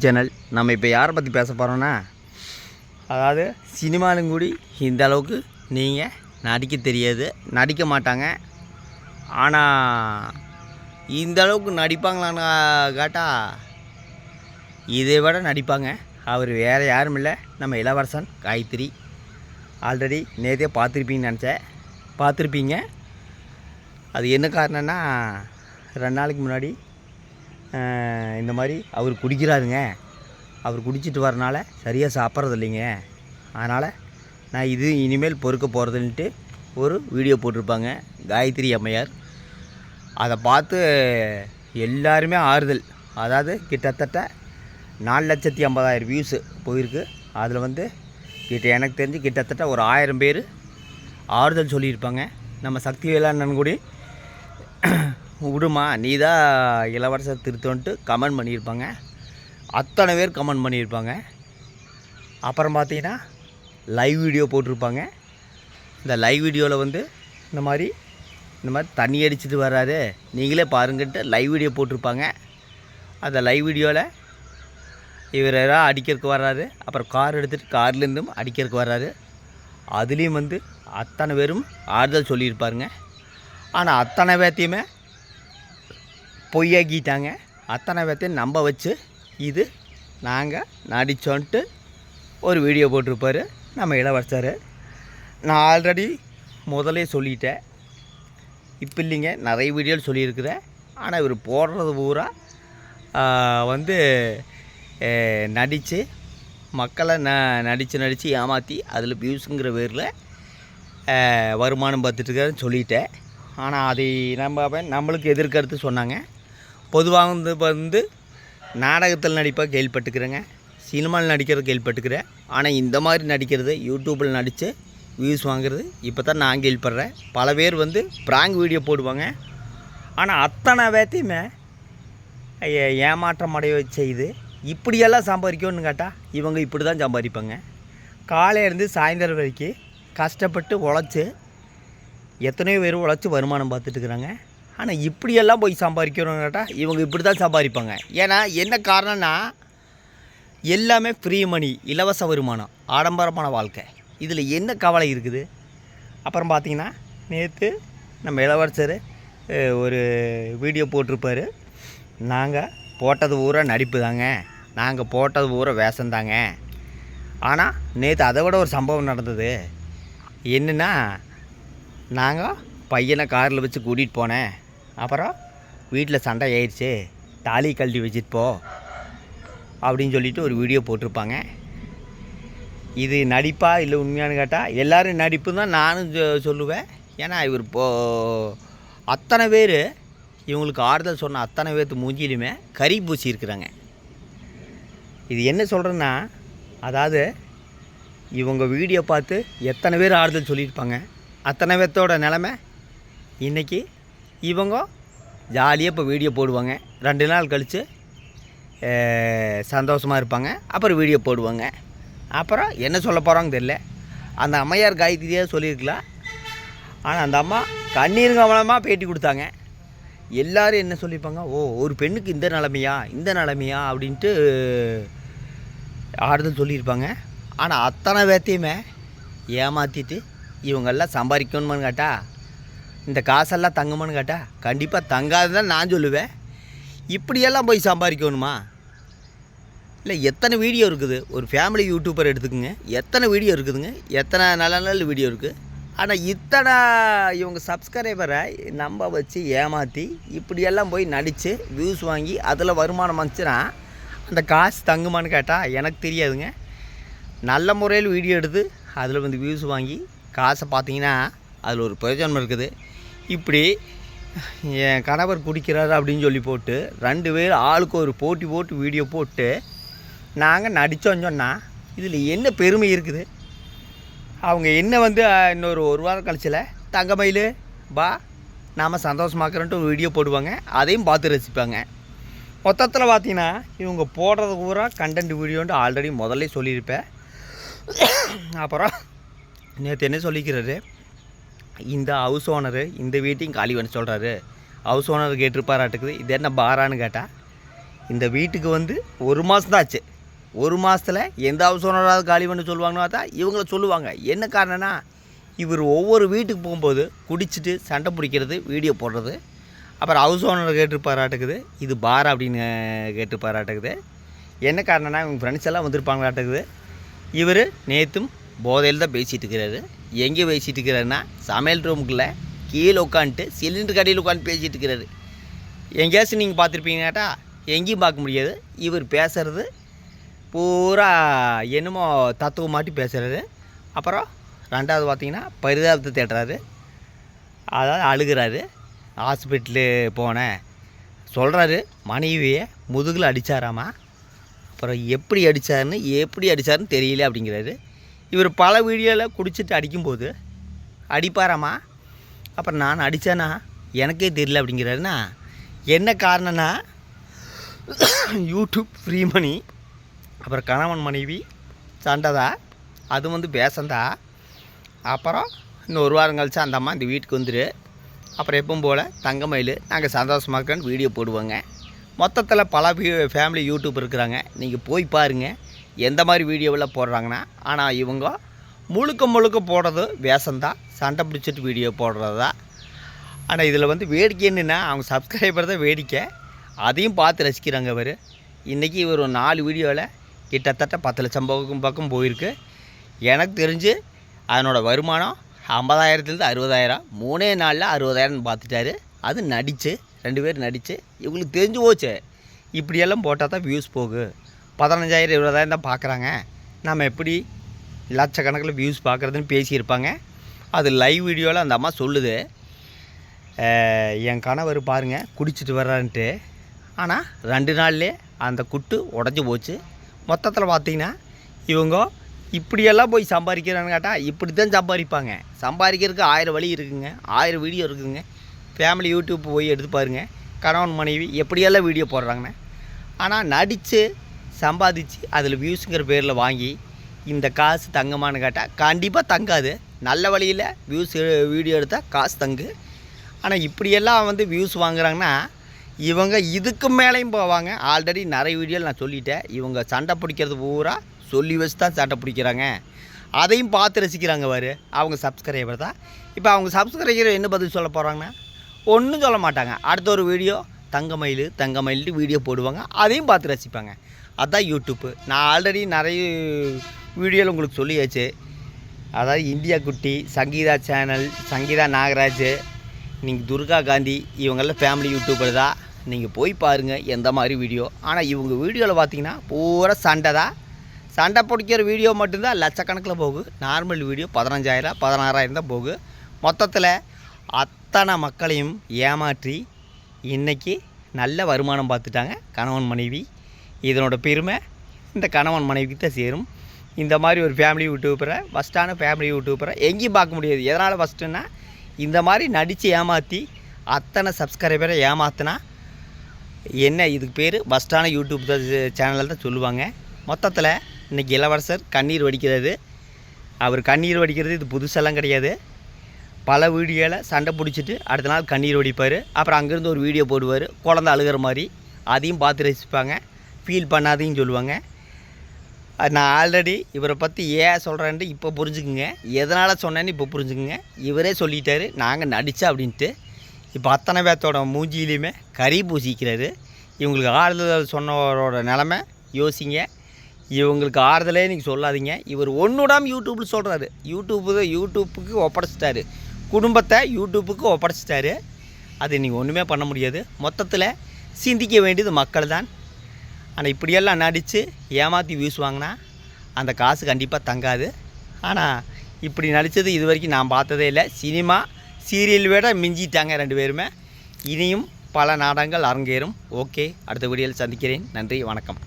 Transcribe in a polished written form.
Channel. நம்ம இப்போ யாரை பற்றி பேச போகிறோன்னா, அதாவது சினிமாலும் கூடி இந்த அளவுக்கு நீங்கள் நடிக்க தெரியாது, நடிக்க மாட்டாங்க. ஆனால் இந்த அளவுக்கு நடிப்பாங்களான்னு கேட்டால் இதை விட நடிப்பாங்க. அவர் வேறு யாரும் இல்லை, நம்ம இளவரசன் காயத்ரி. ஆல்ரெடி நேற்றே பார்த்துருப்பீங்க. அது என்ன காரணம்னா, 2 நாளைக்கு முன்னாடி இந்த மாதிரி அவர் குடிக்கிறாருங்க, அவர் குடிச்சிட்டு வரனால சரியாக சாப்பிட்றது இல்லைங்க, அதனால் நான் இது இனிமேல் பொறுக்க போகிறதுன்ட்டு ஒரு வீடியோ போட்டிருப்பாங்க காயத்ரி அம்மையார். அதை பார்த்து எல்லாருமே ஆறுதல், அதாவது கிட்டத்தட்ட 4,50,000 வியூஸு போயிருக்கு. அதில் வந்து எனக்கு தெரிஞ்சு கிட்டத்தட்ட ஒரு 1000 பேர் ஆறுதல் சொல்லியிருப்பாங்க. நம்ம சக்தி வேளாண் கூடி விடுமா நீ தான் இளவரசர் திருத்தோன்ட்டு கமெண்ட் பண்ணியிருப்பாங்க. அத்தனை பேர் கமெண்ட் பண்ணியிருப்பாங்க. அப்புறம் பார்த்தீங்கன்னா லைவ் வீடியோ போட்டிருப்பாங்க. இந்த லைவ் வீடியோவில் வந்து இந்த மாதிரி தண்ணி அடிச்சுட்டு வர்றாரு, நீங்களே பாருங்கன்ட்டு லைவ் வீடியோ போட்டிருப்பாங்க. அந்த லைவ் வீடியோவில் இவர் யாராவது அடிக்கிறதுக்கு வர்றாரு, அப்புறம் கார் எடுத்துகிட்டு கார்லேருந்தும் அடிக்கிறதுக்கு வர்றாரு. அதுலேயும் வந்து அத்தனை பேரும் ஆறுதல் சொல்லியிருப்பாருங்க. ஆனால் அத்தனை பேர்த்தையுமே பொய்யாக்கிட்டாங்க. அத்தனை பேர்த்தையும் நம்ப வச்சு இது நாங்கள் நடித்தோன்ட்டு ஒரு வீடியோ போட்டிருப்பார் நம்ம இளவரசர். நான் ஆல்ரெடி முதலே சொல்லிட்டேன், இப்போ இல்லைங்க, நிறைய வீடியோவில் சொல்லியிருக்கிறேன். ஆனால் இவர் போடுறது பூரா வந்து நடித்து மக்களை நடித்து ஏமாற்றி அதில் வியூஸுங்கிற பேரில் வருமானம் பார்த்துட்டுருக்காருன்னு சொல்லிட்டேன். ஆனால் அதை நம்மளுக்கு எதிர்கருத்து சொன்னாங்க. பொதுவாக வந்து நாடகத்தில் நடிப்பாக கேள்விப்பட்டுக்கிறேங்க, சினிமாவில் நடிக்கிறது கேள்விப்பட்டுக்கிறேன். ஆனால் இந்த மாதிரி நடிக்கிறது, யூடியூப்பில் நடித்து வியூஸ் வாங்குறது இப்போ தான் நான் கேள்விப்படுறேன். பல பேர் வந்து ப்ராங்க் வீடியோ போடுவாங்க. ஆனால் அத்தனை பேர்த்தையுமே ஏமாற்றம் அடைய செய்து இப்படியெல்லாம் சம்பாதிக்கணும்னு கேட்டால் இவங்க இப்படி தான் சம்பாதிப்பாங்க. காலையிலேருந்து சாயந்தரம் வரைக்கும் கஷ்டப்பட்டு உழைச்சி எத்தனையோ பேர் உழைச்சி வருமானம் பார்த்துட்டுருக்குறாங்க. ஆனால் இப்படியெல்லாம் போய் சம்பாதிக்கணும்னு கேட்டால் இவங்க இப்படி தான் சம்பாதிப்பாங்க. ஏன்னா என்ன காரணம்னா, எல்லாமே ஃப்ரீ மணி, இலவச வருமானம், ஆடம்பரமான வாழ்க்கை. இதில் என்ன கவலை இருக்குது? அப்புறம் பார்த்திங்கன்னா நேற்று நம்ம இளவரசர் ஒரு வீடியோ போட்டிருப்பார். நாங்கள் போட்டது பூரா நடிப்பு தாங்க, நாங்கள் போட்டது பூரா வேஷந்தாங்க. ஆனால் நேற்று அதை விட ஒரு சம்பவம் நடந்தது. என்னென்னா, நாங்கள் பையனை காரில் வச்சு கூட்டிகிட்டு போனேன், அப்புறம் வீட்டில் சண்டை ஆயிடுச்சு, தாலி கழட்டி வச்சுட்டு போ அப்படின்னு சொல்லிட்டு ஒரு வீடியோ போட்டிருப்பாங்க. இது நடிப்பா இல்லை உண்மையானு கேட்டால் எல்லோரும் நடிப்பு தான் நானும் சொல்லுவேன். ஏன்னா இவர் அத்தனை பேர் இவங்களுக்கு ஆறுதல் சொன்ன அத்தனை பேர்த்து மூஞ்சிலையுமே கறி பூசி இருக்கிறாங்க. இது என்ன சொல்கிறேன்னா, அதாவது இவங்க வீடியோ பார்த்து எத்தனை பேர் ஆறுதல் சொல்லியிருப்பாங்க, அத்தனை பேர்த்தோட நிலமை இன்றைக்கி இவங்க ஜாலியாக இப்போ வீடியோ போடுவாங்க. 2 நாள் கழித்து சந்தோஷமாக இருப்பாங்க, அப்புறம் வீடியோ போடுவாங்க. அப்புறம் என்ன சொல்ல போகிறாங்க தெரியல. அந்த அம்மையார் காயத்ரியாக சொல்லியிருக்கலாம். ஆனால் அந்த அம்மா கண்ணீர் கவனமாக பேட்டி கொடுத்தாங்க. எல்லோரும் என்ன சொல்லியிருப்பாங்க, ஓ ஒரு பெண்ணுக்கு இந்த நிலைமையா அப்படின்ட்டு ஆறுதல் சொல்லியிருப்பாங்க. ஆனால் அத்தனை பேர்த்தையுமே ஏமாற்றிட்டு இவங்கெல்லாம் சம்பாதிக்கணுமான்னு கேட்டால், இந்த காசெல்லாம் தங்குமான்னு கேட்டால் கண்டிப்பாக தங்காதுதான் நான் சொல்லுவேன். இப்படியெல்லாம் போய் சம்பாதிக்கணுமா? இல்லை, எத்தனை வீடியோ இருக்குது, ஒரு ஃபேமிலி யூடியூபர் எடுத்துக்கோங்க, எத்தனை வீடியோ இருக்குதுங்க, எத்தனை நல்ல வீடியோ இருக்குது. ஆனால் இத்தனை இவங்க சப்ஸ்கிரைபரை நம்ப வச்சு ஏமாற்றி இப்படியெல்லாம் போய் நடித்து வியூஸ் வாங்கி அதில் வருமானம் வந்துச்சுன்னா அந்த காசு தங்குமான்னு கேட்டால் எனக்கு தெரியாதுங்க. நல்ல முறையில் வீடியோ எடுத்து அதில் வந்து வியூஸ் வாங்கி காசை பார்த்தீங்கன்னா அதில் ஒரு பிரயோஜனம் இருக்குது. இப்படி என் கணவர் குடிக்கிறாரு அப்படின்னு சொல்லி போட்டு 2 பேர் ஆளுக்கு ஒரு போட்டி போட்டு வீடியோ போட்டு நாங்கள் நடித்தோன்னு சொன்னால் இதில் என்ன பெருமை இருக்குது? அவங்க என்ன வந்து இன்னொரு 1 வாரம் கழிச்சில் தங்கமயில் பா நாம் சந்தோஷமாக்குறோன்ட்டு ஒரு வீடியோ போடுவாங்க, அதையும் பார்த்து ரசிப்பாங்க. மொத்தத்தில் பார்த்தீங்கன்னா இவங்க போடுறது பூரா கண்டென்ட் வீடியோன்ட்டு ஆல்ரெடி முதல்ல சொல்லியிருப்பேன். அப்புறம் நேற்று என்ன சொல்லிக்கிறாரு, இந்த ஹவுஸ் ஓனரு இந்த வீட்டையும் காலி பண்ண சொல்கிறாரு. ஹவுஸ் ஓனர் கேட்டிருப்பாராட்டுக்குது, இது என்ன பாரான்னு கேட்டால் இந்த வீட்டுக்கு வந்து 1 மாதம் தான் ஆச்சு. 1 மாதத்தில் எந்த ஹவுஸ் ஓனராவது காலி பண்ண சொல்லுவாங்கன்னா தான் இவங்கள சொல்லுவாங்க. என்ன காரணம்னா, இவர் ஒவ்வொரு வீட்டுக்கு போகும்போது குடிச்சிட்டு சண்டை பிடிக்கிறது, வீடியோ போடுறது. அப்புறம் ஹவுஸ் ஓனர் கேட்டுருப்பாராட்டுக்குது, இது பார் அப்படின்னு கேட்டுருப்பாராட்டுக்குது. என்ன காரணம்னா, இவங்க ஃப்ரெண்ட்ஸ் எல்லாம் வந்திருப்பாங்களாட்டுக்குது. இவர் நேற்றும் போதையில் தான் பேசிகிட்டு இருக்கிறாரு. எங்கே பேசிகிட்டு இருக்கிறாருன்னா, சமையல் ரூமுக்குள்ளே கீழே உட்காந்துட்டு சிலிண்டர் கடையில் உட்காந்து பேசிகிட்டு இருக்கிறாரு. எங்கேயாச்சும் நீங்கள் பார்த்துருப்பீங்க கேட்டா எங்கேயும் பார்க்க முடியாது. இவர் பேசுகிறது பூரா என்னமோ தத்துவம் மாட்டி பேசுகிறாரு. அப்புறம் 2வது பார்த்திங்கன்னா பரிதாபத்தை தேடுறாரு. அதாவது அழுகிறாரு. ஹாஸ்பிட்டலு போனேன் சொல்கிறாரு. மனைவியை முதுகில் அடித்தாராமா. அப்புறம் எப்படி அடித்தாருன்னு தெரியல அப்படிங்கிறாரு. இவர் பல வீடியோவில் குடிச்சிட்டு அடிக்கும்போது அடிப்பாராமா. அப்புறம் நான் அடித்தேன்னா எனக்கே தெரியல அப்படிங்கிறாருன்னா என்ன காரணம்னா, யூடியூப் ஃப்ரீ மணி, அப்புறம் கணவன் மனைவி சண்டைதா, அது வந்து பேசந்தா. அப்புறம் இன்னும் 1 வாரம் கழிச்சு அந்த அம்மா இந்த வீட்டுக்கு வந்துடு. அப்புறம் எப்பவும் போல் தங்கமயில் நாங்கள் சந்தோஷமாக இருக்கேன்னு வீடியோ போடுவோங்க. மொத்தத்தில் பல ஃபேமிலி யூடியூப் இருக்கிறாங்க. நீங்கள் போய் பாருங்கள் எந்த மாதிரி வீடியோவில் போடுறாங்கன்னா. ஆனால் இவங்க முழுக்க போடுறது வேஷந்தான், சண்டை பிடிச்சிட்டு வீடியோ போடுறது தான். ஆனால் இதில் வந்து வேடிக்கை என்னென்னா, அவங்க சப்ஸ்கிரைபர் தான் வேடிக்கை. அதையும் பார்த்து ரசிக்கிறாங்க. இவர் இன்றைக்கி இவர் ஒரு 4 வீடியோவில் கிட்டத்தட்ட 10 லட்சம் பக்கம் போயிருக்கு. எனக்கு தெரிஞ்சு அதனோட வருமானம் 50,000லேருந்து 60,000, 3 நாளில் 60,000 பார்த்துட்டாரு. அது நடித்து 2 பேர் நடித்து. இவங்களுக்கு தெரிஞ்சு போச்சு, இப்படியெல்லாம் போட்டால் தான் வியூஸ் போகு. 15,000 20,000 தான் பார்க்குறாங்க, நம்ம எப்படி லட்சக்கணக்கில் வியூஸ் பார்க்குறதுன்னு பேசியிருப்பாங்க. அது லைவ் வீடியோவில் அந்த அம்மா சொல்லுது, என் கணவர் பாருங்கள் குடிச்சிட்டு வர்றான்ட்டு. ஆனால் 2 நாள்லேயே அந்த குட்டு உடஞ்சி போச்சு. மொத்தத்தில் பார்த்திங்கன்னா இவங்க இப்படியெல்லாம் போய் சம்பாதிக்கிறான்னு கேட்டால் இப்படி தான் சம்பாதிப்பாங்க. சம்பாதிக்கிறதுக்கு 1000 வழி இருக்குதுங்க, 1000 வீடியோ இருக்குதுங்க. ஃபேமிலி யூடியூப் போய் எடுத்து பாருங்கள், கணவன் மனைவி எப்படியெல்லாம் வீடியோ போடுறாங்கன்னு. ஆனால் நடித்து சம்பாதிச்சு அதில் வியூஸுங்கிற பேரில் வாங்கி இந்த காசு தங்கமானு கேட்டால் கண்டிப்பாக தங்காது. நல்ல வழியில் வியூஸ் வீடியோ எடுத்தால் காசு தங்கு. ஆனால் இப்படியெல்லாம் வந்து வியூஸ் வாங்குறாங்கன்னா இவங்க இதுக்கு மேலேயும் போவாங்க. ஆல்ரெடி நிறைய வீடியோவில் நான் சொல்லிட்டேன். இவங்க சண்டை பிடிக்கிறது பூரா சொல்லி வச்சு தான் சண்டை பிடிக்கிறாங்க. அதையும் பார்த்து ரசிக்கிறாங்க. அவங்க சப்ஸ்கிரைபர் தான். இப்போ அவங்க சப்ஸ்கிரைபர் என்ன பதில் சொல்ல போகிறாங்கன்னா, ஒன்றும் சொல்ல மாட்டாங்க. அடுத்த ஒரு வீடியோ தங்கமயில்ட்டு வீடியோ போடுவாங்க, அதையும் பார்த்து ரசிப்பாங்க. அதுதான் யூடியூப்பு. நான் ஆல்ரெடி நிறைய வீடியோவில் உங்களுக்கு சொல்லியாச்சு. அதாவது இந்தியா குட்டி, சங்கீதா சேனல், சங்கீதா நாகராஜ், நீங்கள் துர்கா காந்தி, இவங்கெல்லாம் ஃபேமிலி யூடியூபர் தான். நீங்கள் போய் பாருங்கள் எந்த மாதிரி வீடியோ. ஆனால் இவங்க வீடியோவில் பார்த்தீங்கன்னா பூரா சண்டை தான். சண்டை பிடிக்கிற வீடியோ மட்டும்தான் லட்சக்கணக்கில் போகுது. நார்மல் வீடியோ 15,000 16,000 தான் போகுது. மொத்தத்தில் அத்தனை மக்களையும் ஏமாற்றி இன்றைக்கி நல்ல வருமானம் பார்த்துட்டாங்க கணவன் மனைவி. இதனோட பெருமை இந்த கணவன் மனைவிக்கு தான் சேரும். இந்த மாதிரி ஒரு ஃபேமிலி யூடியூபரை, ஃபஸ்ட்டான ஃபேமிலி யூடியூபரை எங்கேயும் பார்க்க முடியாது. எதனால் ஃபஸ்ட்டுன்னா, இந்த மாதிரி நடித்து ஏமாற்றி அத்தனை சப்ஸ்கிரைபரை ஏமாத்தினா என்ன, இதுக்கு பேர் ஃபஸ்ட்டான யூடியூப் சேனலில் தான் சொல்லுவாங்க. மொத்தத்தில் இன்றைக்கி இளவரசர் கண்ணீர் வடிக்கிறது. அவர் கண்ணீர் வடிக்கிறது இது புதுசெல்லாம் கிடையாது. பல வீடியோவில் சண்டை பிடிச்சிட்டு அடுத்த நாள் கண்ணீர் வடிப்பார். அப்புறம் அங்கேருந்து ஒரு வீடியோ போடுவார் குழந்தை அழுகிற மாதிரி. அதையும் பார்த்து ரசிப்பாங்க, ஃபீல் பண்ணாதையும் சொல்லுவாங்க. நான் ஆல்ரெடி இவரை பற்றி ஏன் சொல்கிறேன்ட்டு இப்போ புரிஞ்சுக்குங்க, எதனால் சொன்னேன்னு இப்போ புரிஞ்சுக்குங்க. இவரே சொல்லிட்டாரு நாங்கள் நடித்தா அப்படின்ட்டு. இப்போ அத்தனை பேர்த்தோட மூஞ்சியிலையுமே கறி பூசிக்கிறாரு. இவங்களுக்கு ஆறுதல் சொன்னவரோட நிலமை யோசிங்க. இவங்களுக்கு ஆறுதலே நீங்கள் சொல்லாதீங்க. இவர் ஒன்றுடாமல் யூடியூப்பில் சொல்கிறாரு. யூடியூப்புக்கு ஒப்படைச்சிட்டாரு, குடும்பத்தை யூடியூப்புக்கு ஒப்படைச்சிட்டாரு. அது நீங்கள் ஒன்றுமே பண்ண முடியாது. மொத்தத்தில் சிந்திக்க வேண்டியது மக்கள் தான். ஆனால் இப்படியெல்லாம் நடித்து ஏமாற்றி வியூஸ் வாங்கினா அந்த காசு கண்டிப்பாக தங்காது. ஆனால் இப்படி நடித்தது இது வரைக்கும் நான் பார்த்ததே இல்லை. சினிமா சீரியல் விட மிஞ்சிட்டாங்க 2 பேருமே. இனியும் பல நாடகங்கள் அரங்கேறும். ஓகே, அடுத்த வீடியோவில் சந்திக்கிறேன். நன்றி, வணக்கம்.